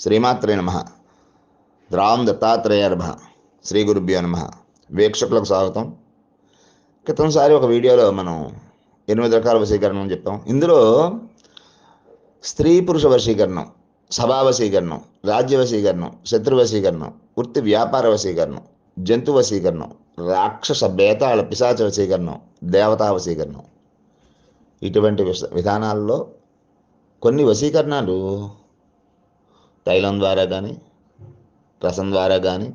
శ్రీమాత్రే నమ. రామ్ దత్తాత్రేయ నమ. శ్రీ గురుభ్యో నమ. వీక్షకులకు స్వాగతం. క్రితంసారి ఒక వీడియోలో మనం 8 రకాల వశీకరణం అని చెప్పాం. ఇందులో స్త్రీ పురుష వశీకరణం, సభా వశీకరణం, రాజ్య వశీకరణం, శత్రు వశీకరణం, వృత్తి వ్యాపార వశీకరణం, జంతు వశీకరణం, రాక్షస బేతాళ పిశాచ వశీకరణం, దేవతా వశీకరణం, ఇటువంటి విధానాల్లో కొన్ని వశీకరణాలు తైలం ద్వారా కానీ, రసం ద్వారా కానీ,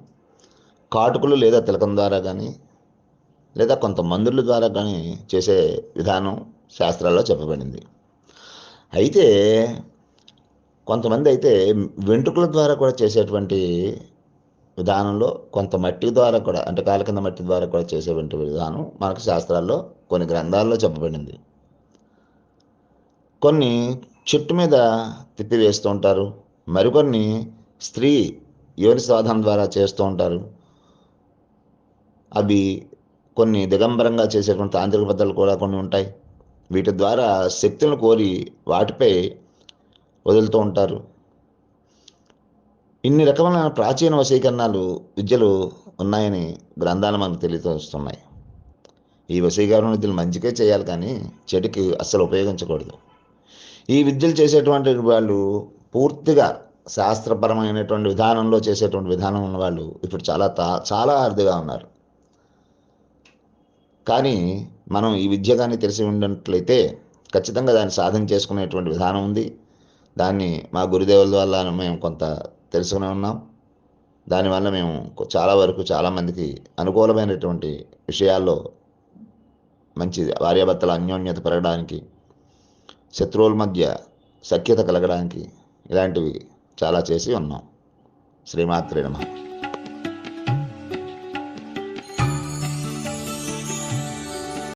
కాటుకులు లేదా తిలకం ద్వారా కానీ, లేదా కొంత మందుల ద్వారా కానీ చేసే విధానం శాస్త్రాల్లో చెప్పబడింది. అయితే కొంతమంది అయితే వెంట్రుకల ద్వారా కూడా చేసేటువంటి విధానంలో, కొంత మట్టి ద్వారా కూడా, అంటే కాళ్ళ కింద మట్టి ద్వారా కూడా చేసేటువంటి విధానం మనకు శాస్త్రాల్లో కొన్ని గ్రంథాల్లో చెప్పబడింది. కొన్ని చెట్టు మీద తిప్పివేస్తూ ఉంటారు, మరికొన్ని స్త్రీ యోని సాధన ద్వారా చేస్తూ ఉంటారు. అవి కొన్ని దిగంబరంగా చేసేటువంటి తాంత్రిక పద్ధతులు కూడా కొన్ని ఉంటాయి. వీటి ద్వారా శక్తులను కోరి వాటిపై వదులుతూ ఉంటారు. ఇన్ని రకమైన ప్రాచీన వశీకరణాలు విద్యలు ఉన్నాయని గ్రంథాలు మనకు తెలియజేస్తున్నాయి. ఈ వశీకరణ విద్యలు మంచికే చేయాలి, కానీ చెడుకి అస్సలు ఉపయోగించకూడదు. ఈ విద్యలు చేసేటువంటి వాళ్ళు పూర్తిగా శాస్త్రపరమైనటువంటి విధానంలో చేసేటువంటి విధానం ఉన్న వాళ్ళు ఇప్పుడు చాలా అరుదుగా ఉన్నారు. కానీ మనం ఈ విద్య కానీ తెలిసి ఉన్నట్లయితే ఖచ్చితంగా దాన్ని సాధన చేసుకునేటువంటి విధానం ఉంది. దాన్ని మా గురుదేవుల వల్ల మేము కొంత తెలుసుకునే ఉన్నాం. దానివల్ల మేము చాలా వరకు చాలామందికి అనుకూలమైనటువంటి విషయాల్లో మంచి భార్యాభర్తల అన్యోన్యత పెరగడానికి, శత్రువుల మధ్య సఖ్యత కలగడానికి ఇలాంటివి చాలా చేసి ఉన్నాం. శ్రీమాత్రే నమః.